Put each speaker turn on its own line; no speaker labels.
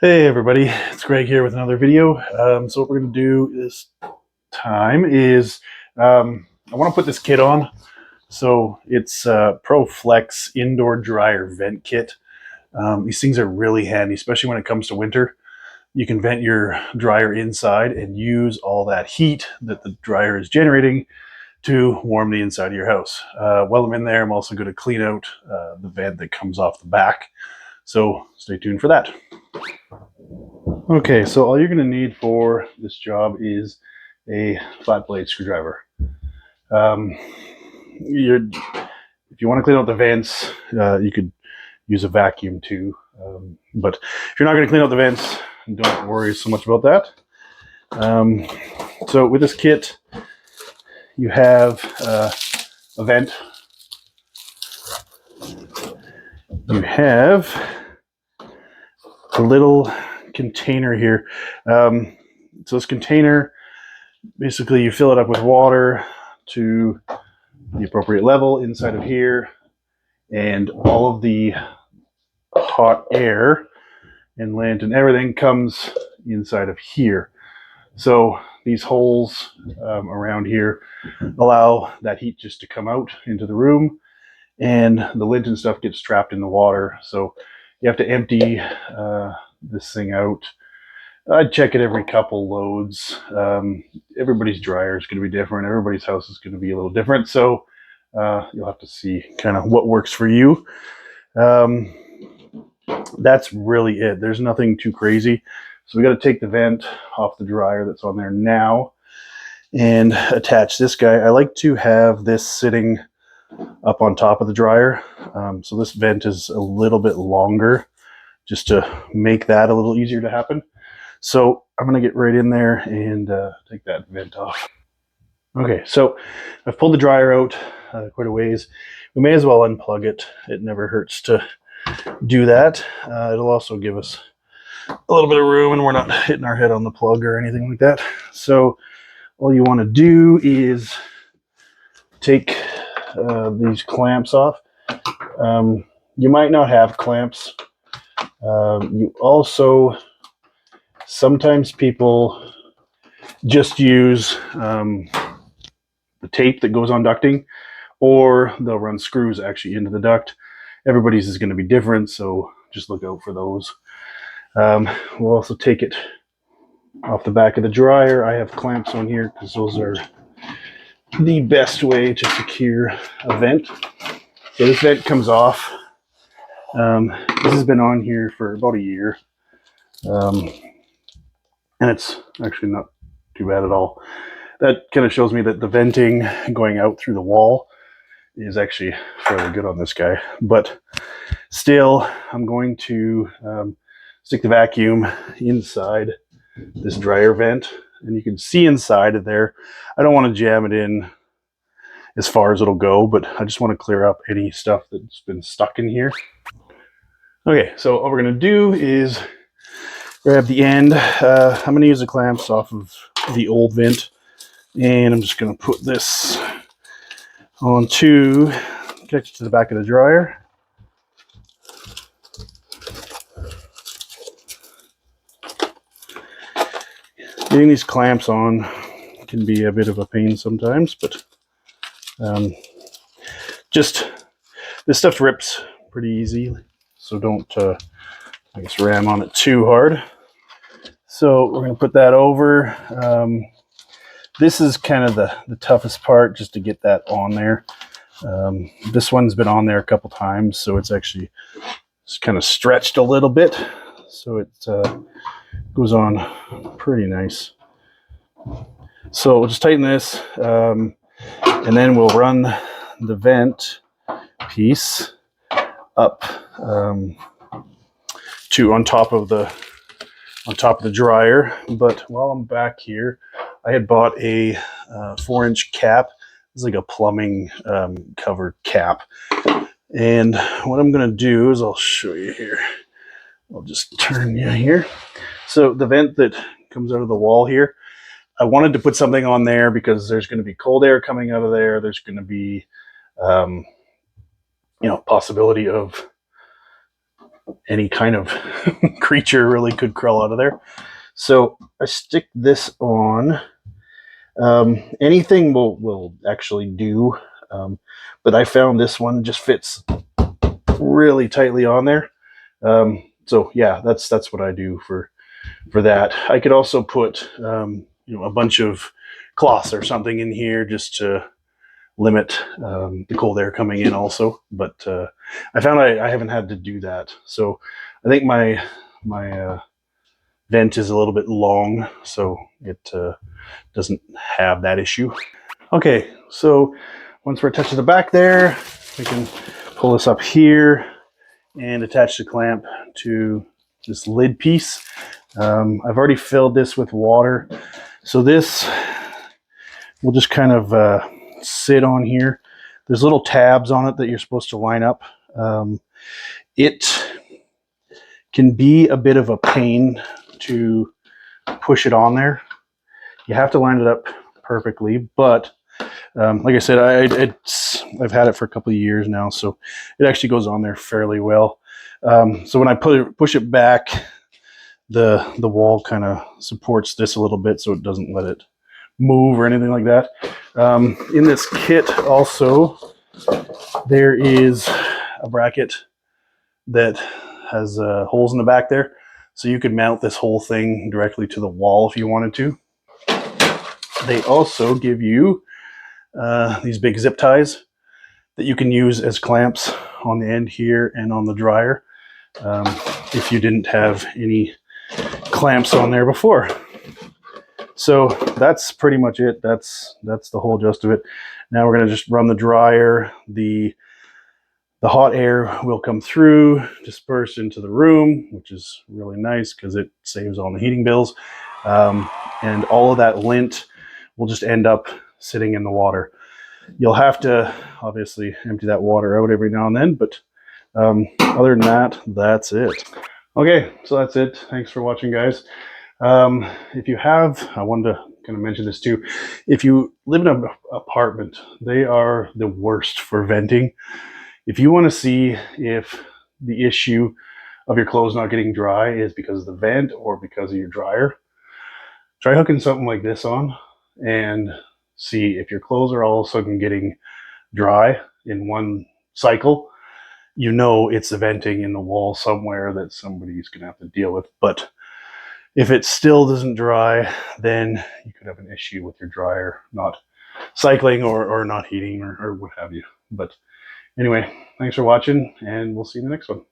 Hey everybody, it's Greg here with another video. So what we're going to do this time is I want to put this kit on. So it's Pro Flex Indoor Dryer Vent Kit. These things are really handy, especially when it comes to winter. You can vent your dryer inside and use all that heat that the dryer is generating to warm the inside of your house. While I'm in there, I'm also going to clean out the vent that comes off the back. So stay tuned for that. Okay, so all you're going to need for this job is a flat blade screwdriver. If you want to clean out the vents, you could use a vacuum too. But if you're not going to clean out the vents, don't worry so much about that. So with this kit, you have a vent. You have a little container here. So this container, basically you fill it up with water to the appropriate level inside of here, and all of the hot air and lint and everything comes inside of here. So these holes around here allow that heat just to come out into the room, and the lint and stuff gets trapped in the water. So you have to empty this thing out. I'd check it every couple loads. Everybody's dryer is going to be different. Everybody's house is going to be a little different. So you'll have to see kind of what works for you. That's really it. There's nothing too crazy. So we got to take the vent off the dryer that's on there now and attach this guy. I like to have this sitting up on top of the dryer. So this vent is a little bit longer just to make that a little easier to happen. So I'm going to get right in there and take that vent off. Okay, so I've pulled the dryer out quite a ways. We may as well unplug it. It never hurts to do that. It'll also give us a little bit of room and we're not hitting our head on the plug or anything like that. So all you want to do is take these clamps off. You might not have clamps. You also, sometimes people just use the tape that goes on ducting, or they'll run screws actually into the duct. Everybody's is going to be different, so just look out for those. We'll also take it off the back of the dryer. I have clamps on here because those are the best way to secure a vent. So this vent comes off. This has been on here for about a year. And it's actually not too bad at all. That kind of shows me that the venting going out through the wall is actually fairly good on this guy. But still, I'm going to stick the vacuum inside this dryer vent. And you can see inside of there. I don't want to jam it in as far as it'll go, but I just want to clear up any stuff that's been stuck in here. Okay, so what we're going to do is grab the end. I'm going to use the clamps off of the old vent, and I'm just going to put this onto, connect it to the back of the dryer. Getting these clamps on can be a bit of a pain sometimes, but just this stuff rips pretty easy, so don't I guess ram on it too hard. So we're going to put that over. This is kind of the toughest part, just to get that on there. This one's been on there a couple times, so it's actually just kind of stretched a little bit, so it goes on pretty nice. So we'll just tighten this, and then we'll run the vent piece up to on top of the dryer. But while I'm back here, I had bought a 4-inch cap. It's like a plumbing cover cap. And what I'm going to do is I'll show you here. I'll just turn you here. So the vent that comes out of the wall here, I wanted to put something on there because there's going to be cold air coming out of there. There's going to be, possibility of any kind of creature really could crawl out of there. So I stick this on. Anything will actually do, but I found this one just fits really tightly on there. So yeah, that's what I do for that. I could also put a bunch of cloths or something in here just to limit the cold air coming in also. But I found I haven't had to do that. So I think my vent is a little bit long, so it doesn't have that issue. Okay, so once we're attached to the back there, we can pull this up here and attach the clamp to this lid piece. I've already filled this with water, so this will just kind of sit on here. There's little tabs on it that you're supposed to line up. It can be a bit of a pain to push it on there. You have to line it up perfectly, but like I said, I've had it for a couple of years now, so it actually goes on there fairly well. So when I push it back, the wall kind of supports this a little bit, so it doesn't let it move or anything like that. In this kit also, there is a bracket that has holes in the back there, so you could mount this whole thing directly to the wall if you wanted to. They also give you these big zip ties that you can use as clamps on the end here and on the dryer if you didn't have any clamps on there before. So that's pretty much it. That's the whole gist of it. Now we're going to just run the dryer. The hot air will come through, disperse into the room, which is really nice because it saves on the heating bills. And all of that lint will just end up sitting in the water. You'll have to obviously empty that water out every now and then, but other than that, that's it. Okay, so that's it. Thanks for watching, guys. If you have, I wanted to kind of mention this too. If you live in an apartment, they are the worst for venting. If you want to see if the issue of your clothes not getting dry is because of the vent or because of your dryer, try hooking something like this on and see if your clothes are all of a sudden getting dry in one cycle. You know it's the venting in the wall somewhere that somebody's going to have to deal with. But if it still doesn't dry, then you could have an issue with your dryer not cycling or not heating or what have you. But anyway, thanks for watching, and we'll see you in the next one.